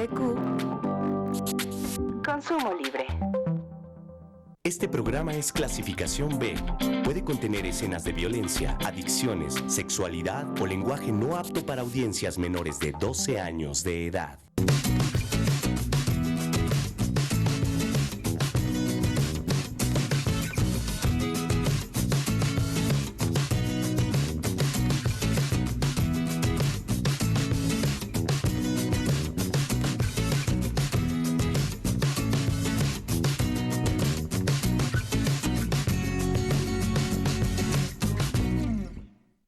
LGBTQ. Consumo libre. Este programa es clasificación B. Puede contener escenas de violencia, adicciones, sexualidad o lenguaje no apto para audiencias menores de 12 años de edad.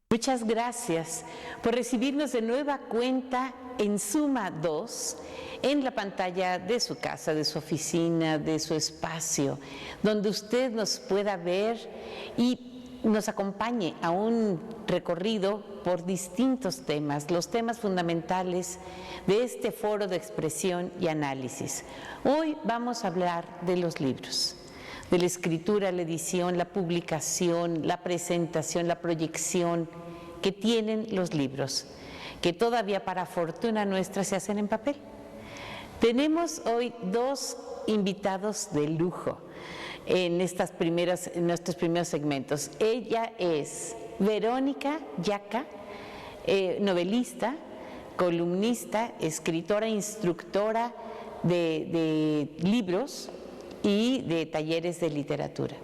Muchas gracias por recibirnos de nueva cuenta en Suma 2, en la pantalla de su casa, de su oficina, de su espacio, donde usted nos pueda ver y nos acompañe a un recorrido por distintos temas, los temas fundamentales de este foro de expresión y análisis. Hoy vamos a hablar de los libros, de la escritura, la edición, la publicación, la presentación, la proyección que tienen los libros, que todavía para fortuna nuestra se hacen en papel. Tenemos hoy dos invitados de lujo en nuestros primeros segmentos. Ella es Verónica Yaca, novelista, columnista, escritora, instructora de libros y de talleres de literatura.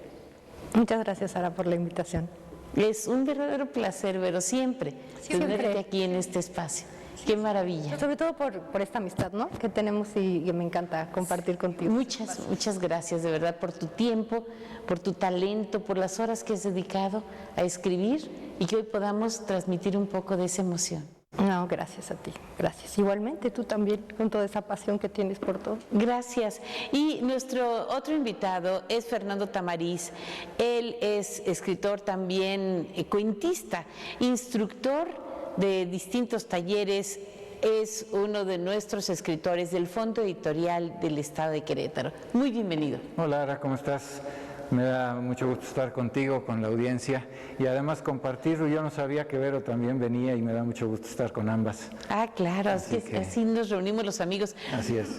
Muchas gracias, Sara, por la invitación. Es un verdadero placer, Vero, siempre tenerte aquí en este espacio. Qué maravilla. Sobre todo por esta amistad, ¿no?, que tenemos y que me encanta compartir contigo. Muchas gracias, de verdad, por tu tiempo, por tu talento, por las horas que has dedicado a escribir y que hoy podamos transmitir un poco de esa emoción. No, gracias a ti, gracias. Igualmente tú también, con toda esa pasión que tienes por todo. Gracias. Y nuestro otro invitado es Fernando Tamariz. Él es escritor también, cuentista, instructor de distintos talleres, es uno de nuestros escritores del Fondo Editorial del Estado de Querétaro. Muy bienvenido. Hola, Ara, ¿cómo estás? Me da mucho gusto estar contigo, con la audiencia y además compartirlo. Yo no sabía que Vero también venía y me da mucho gusto estar con ambas. Ah, claro, así nos reunimos los amigos. Así es.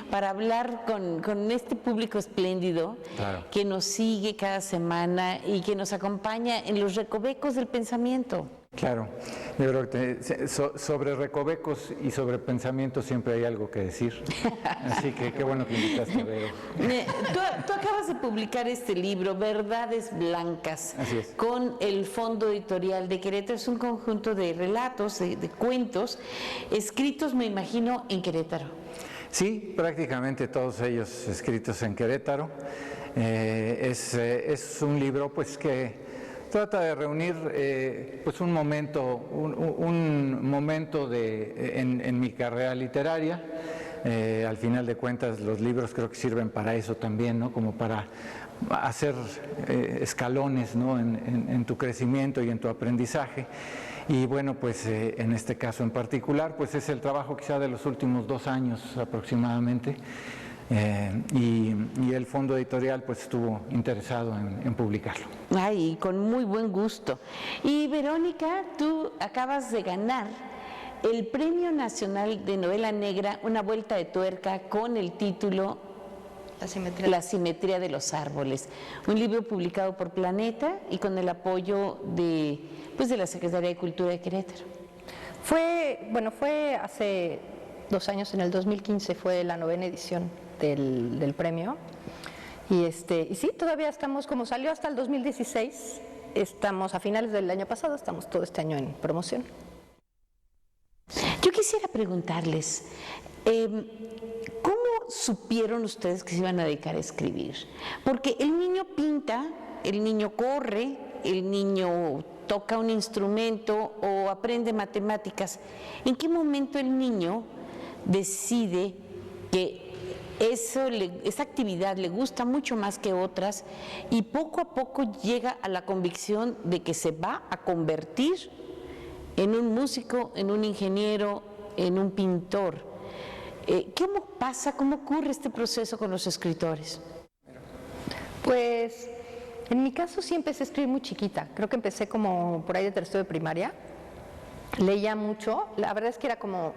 Para hablar con este público espléndido, claro, que nos sigue cada semana y que nos acompaña en los recovecos del pensamiento. Claro, yo creo que sobre recovecos y sobre pensamientos siempre hay algo que decir, así que qué bueno que invitaste a Vero. Tú acabas de publicar este libro, Verdades Blancas, así es, con el Fondo Editorial de Querétaro. Es un conjunto de relatos, de cuentos, escritos, me imagino, en Querétaro. Sí, prácticamente todos ellos escritos en Querétaro. Es un libro pues que trata de reunir pues un momento en mi carrera literaria. Al final de cuentas los libros creo que sirven para eso también, ¿no?, como para hacer escalones, ¿no?, en tu crecimiento y en tu aprendizaje. Y bueno, pues en este caso en particular, pues es el trabajo quizá de los últimos 2 años aproximadamente. Y el Fondo Editorial pues estuvo interesado en publicarlo. Ay, con muy buen gusto. Y Verónica, tú acabas de ganar el Premio Nacional de Novela Negra, Una Vuelta de Tuerca, con el título La Simetría de los Árboles, un libro publicado por Planeta y con el apoyo de la Secretaría de Cultura de Querétaro. Fue hace 2 años, en el 2015 fue la 9ª edición del premio. Y sí, todavía estamos, como salió hasta el 2016, estamos a finales del año pasado, estamos todo este año en promoción. Yo quisiera preguntarles, ¿cómo supieron ustedes que se iban a dedicar a escribir? Porque el niño pinta, el niño corre, el niño toca un instrumento o aprende matemáticas. ¿En qué momento el niño decide que esa actividad le gusta mucho más que otras y poco a poco llega a la convicción de que se va a convertir en un músico, en un ingeniero, en un pintor? ¿Cómo pasa, cómo ocurre este proceso con los escritores? Pues en mi caso sí empecé a escribir muy chiquita, creo que empecé como por ahí de tercero de primaria, leía mucho, la verdad es que era como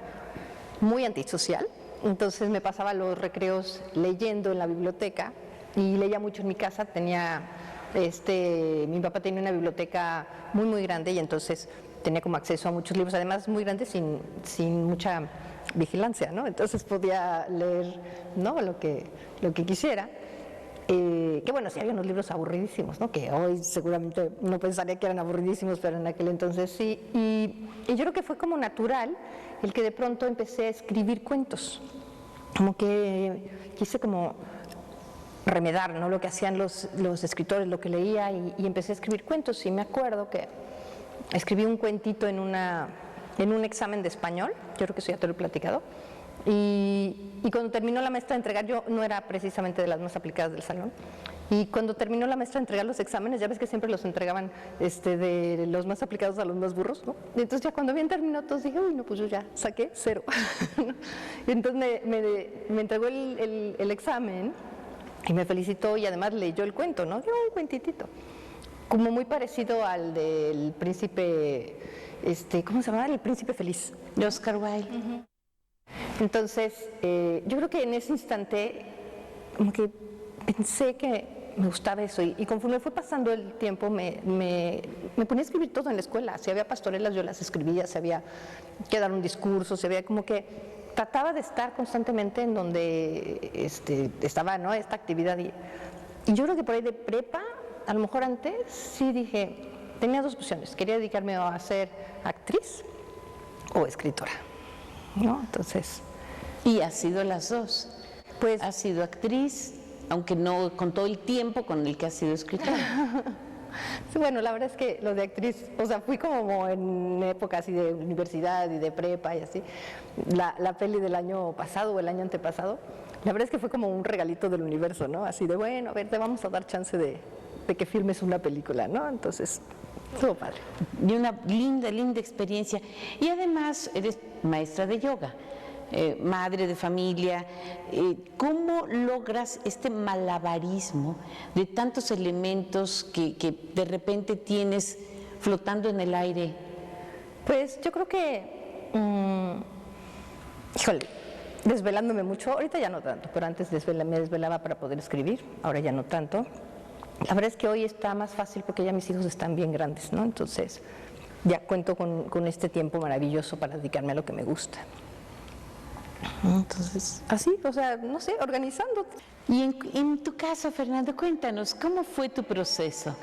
muy antisocial, Entonces me pasaba los recreos leyendo en la biblioteca y leía mucho en mi casa. Mi papá tenía una biblioteca muy, muy grande y entonces tenía como acceso a muchos libros, además muy grandes, sin mucha vigilancia, ¿no? Entonces podía leer, ¿no?, lo que quisiera. Que bueno, sí había unos libros aburridísimos, ¿no?, que hoy seguramente no pensaría que eran aburridísimos, pero en aquel entonces sí. Y yo creo que fue como natural el que de pronto empecé a escribir cuentos, como que quise como remedar, ¿no?, lo que hacían los escritores, lo que leía, y empecé a escribir cuentos. Y me acuerdo que escribí un cuentito en un examen de español, yo creo que eso ya te lo he platicado, y cuando terminó la maestra de entregar, yo no era precisamente de las más aplicadas del salón, y cuando terminó la maestra de entregar los exámenes, ya ves que siempre los entregaban de los más aplicados a los más burros, ¿no? Y entonces ya cuando habían terminado todos dije, uy, no, pues yo ya saqué 0. Y entonces me entregó el examen y me felicitó y además leyó el cuento, ¿no? Un cuentitito, como muy parecido al del príncipe, ¿cómo se llama? El príncipe feliz. De Oscar Wilde. Uh-huh. Entonces, yo creo que en ese instante, como que pensé que me gustaba eso, y conforme fue pasando el tiempo, me ponía a escribir todo en la escuela. Si había pastorelas, yo las escribía, si había que dar un discurso, si había como que trataba de estar constantemente en donde estaba, ¿no?, esta actividad. Y yo creo que por ahí de prepa, a lo mejor antes, sí dije, tenía dos opciones: quería dedicarme a ser actriz o escritora, ¿no? Entonces... Y has sido las dos. Pues... Has sido actriz, aunque no con todo el tiempo con el que has sido escritora. Sí, bueno, la verdad es que lo de actriz, o sea, fui como en épocas así de universidad y de prepa y así. La peli del año pasado o el año antepasado, la verdad es que fue como un regalito del universo, ¿no? Así de, bueno, a ver, te vamos a dar chance de que filmes una película, ¿no? Entonces, estuvo padre. Y una linda experiencia. Y además eres maestra de yoga, madre de familia. ¿Cómo logras este malabarismo de tantos elementos que de repente tienes flotando en el aire? Pues yo creo que, híjole, desvelándome mucho, ahorita ya no tanto, pero antes me desvelaba para poder escribir, ahora ya no tanto. La verdad es que hoy está más fácil porque ya mis hijos están bien grandes, ¿no? Entonces ya cuento con este tiempo maravilloso para dedicarme a lo que me gusta. Entonces, así, o sea, no sé, organizándote. Y en tu caso, Fernando, cuéntanos, ¿cómo fue tu proceso?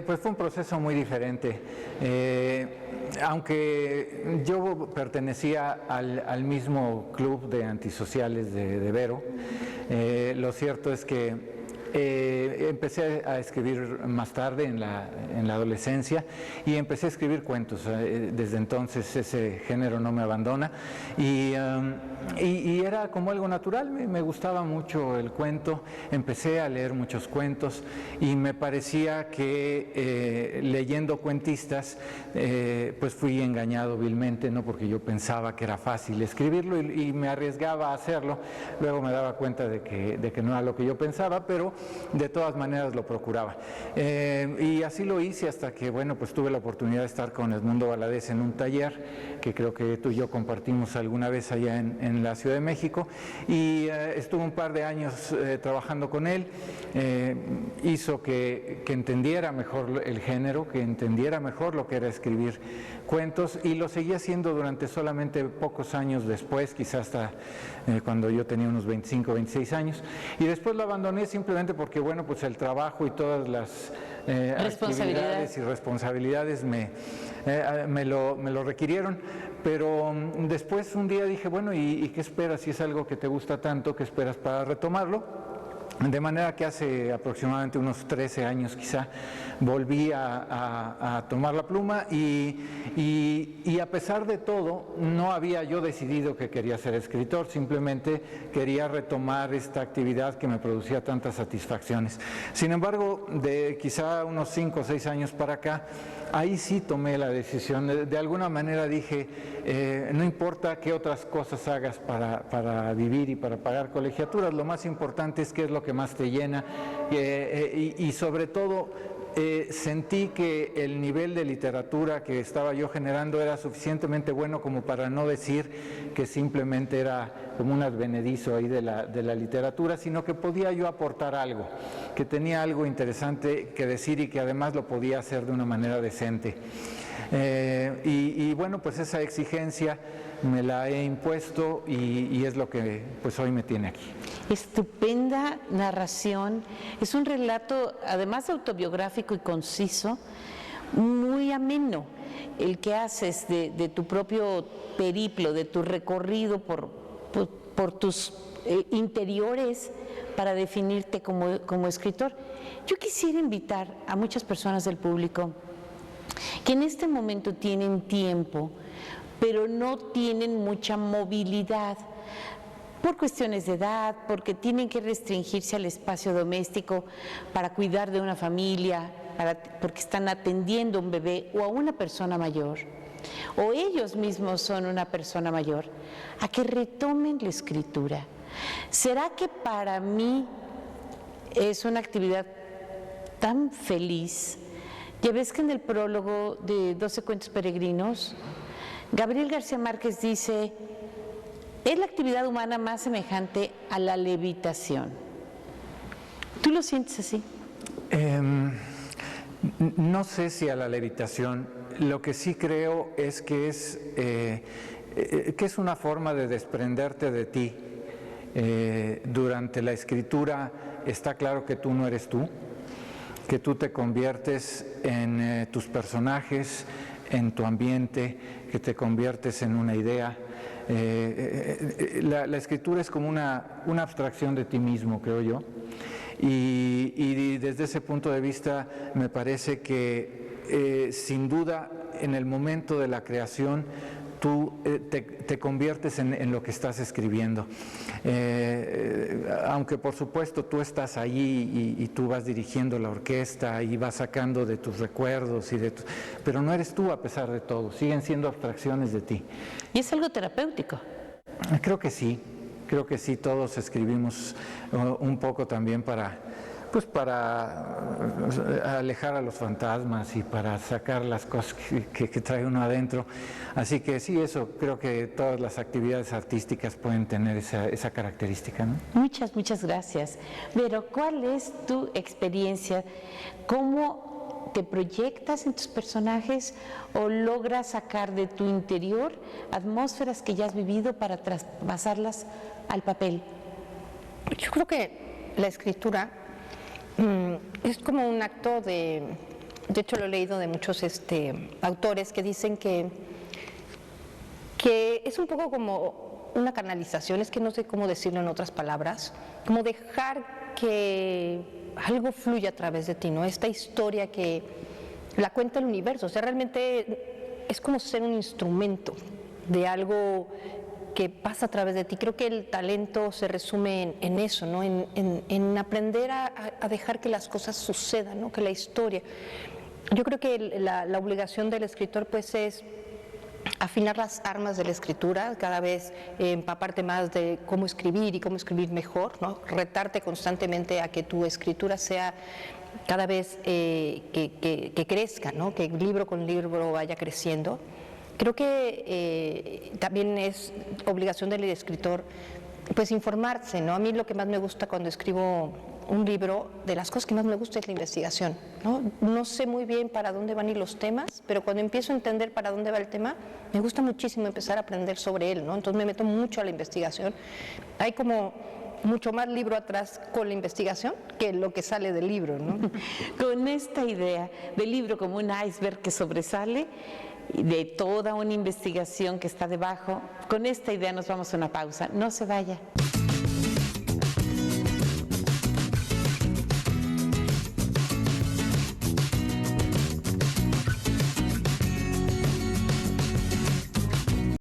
Pues fue un proceso muy diferente. Aunque yo pertenecía al mismo club de antisociales de Vero, lo cierto es que empecé a escribir más tarde en la adolescencia, y empecé a escribir cuentos. Desde entonces ese género no me abandona, y era como algo natural. Me gustaba mucho el cuento, empecé a leer muchos cuentos y me parecía que leyendo cuentistas pues fui engañado vilmente, ¿no? Porque yo pensaba que era fácil escribirlo y me arriesgaba a hacerlo. Luego me daba cuenta de que no era lo que yo pensaba, pero de todas maneras lo procuraba. Y así lo hice hasta que, bueno, pues tuve la oportunidad de estar con Edmundo Valadez en un taller que creo que tú y yo compartimos alguna vez allá en la Ciudad de México, y estuve un par de años trabajando con él. Hizo que entendiera mejor el género, que entendiera mejor lo que era escribir cuentos, y lo seguí haciendo durante solamente pocos años después, quizás hasta cuando yo tenía unos 25, 26 años, y después lo abandoné simplemente porque, bueno, pues el trabajo y todas las actividades y responsabilidades me lo requirieron. Pero después un día dije, bueno, ¿y qué esperas? Si es algo que te gusta tanto, ¿qué esperas para retomarlo? De manera que hace aproximadamente unos 13 años quizá volví a tomar la pluma, y a pesar de todo no había yo decidido que quería ser escritor, simplemente quería retomar esta actividad que me producía tantas satisfacciones. Sin embargo, de quizá unos 5 o 6 años para acá, ahí sí tomé la decisión. De alguna manera dije, no importa qué otras cosas hagas para vivir y para pagar colegiaturas, lo más importante es qué es lo que más te llena, y sobre todo sentí que el nivel de literatura que estaba yo generando era suficientemente bueno como para no decir que simplemente era como un advenedizo ahí de la literatura, sino que podía yo aportar algo, que tenía algo interesante que decir y que además lo podía hacer de una manera decente. Y bueno, pues esa exigencia me la he impuesto y es lo que pues hoy me tiene aquí. Estupenda narración, es un relato además autobiográfico y conciso, muy ameno el que haces de tu propio periplo, de tu recorrido por tus interiores para definirte como escritor. Yo quisiera invitar a muchas personas del público que en este momento tienen tiempo, pero no tienen mucha movilidad, por cuestiones de edad, porque tienen que restringirse al espacio doméstico para cuidar de una familia, porque están atendiendo a un bebé o a una persona mayor, o ellos mismos son una persona mayor, a que retomen la escritura. ¿Será que para mí es una actividad tan feliz? Ya ves que en el prólogo de 12 cuentos peregrinos, Gabriel García Márquez dice: es la actividad humana más semejante a la levitación. ¿Tú lo sientes así? No sé si a la levitación. Lo que sí creo es que es una forma de desprenderte de ti. Durante la escritura está claro que tú no eres tú, que tú te conviertes en tus personajes, en tu ambiente, que te conviertes en una idea. La escritura es como una abstracción de ti mismo, creo yo, y desde ese punto de vista me parece que sin duda en el momento de la creación tú te conviertes en lo que estás escribiendo, aunque por supuesto tú estás allí y tú vas dirigiendo la orquesta y vas sacando de tus recuerdos pero no eres tú a pesar de todo, siguen siendo abstracciones de ti. ¿Y es algo terapéutico? Creo que sí, todos escribimos un poco también para alejar a los fantasmas y para sacar las cosas que trae uno adentro. Así que sí, eso, creo que todas las actividades artísticas pueden tener esa característica, ¿no? Muchas gracias. Vero, ¿cuál es tu experiencia? ¿Cómo te proyectas en tus personajes o logras sacar de tu interior atmósferas que ya has vivido para traspasarlas al papel? Yo creo que la escritura es como un acto de hecho lo he leído de muchos autores que dicen que es un poco como una canalización, es que no sé cómo decirlo en otras palabras, como dejar que algo fluya a través de ti, ¿no? Esta historia que la cuenta el universo, o sea, realmente es como ser un instrumento de algo que pasa a través de ti. Creo que el talento se resume en eso, ¿no? En aprender a dejar que las cosas sucedan, ¿no? Que la historia. Yo creo que la obligación del escritor pues es afinar las armas de la escritura, cada vez empaparte más de cómo escribir y cómo escribir mejor, ¿no? Retarte constantemente a que tu escritura sea cada vez que crezca, ¿no? Que libro con libro vaya creciendo. Creo que también es obligación del escritor pues informarse, ¿no? A mí lo que más me gusta cuando escribo un libro, de las cosas que más me gusta es la investigación, ¿no? No sé muy bien para dónde van a ir los temas, pero cuando empiezo a entender para dónde va el tema, me gusta muchísimo empezar a aprender sobre él, ¿no? Entonces me meto mucho a la investigación. Hay como mucho más libro atrás con la investigación que lo que sale del libro, ¿no? Con esta idea del libro como un iceberg que sobresale de toda una investigación que está debajo, con esta idea nos vamos a una pausa. No se vaya.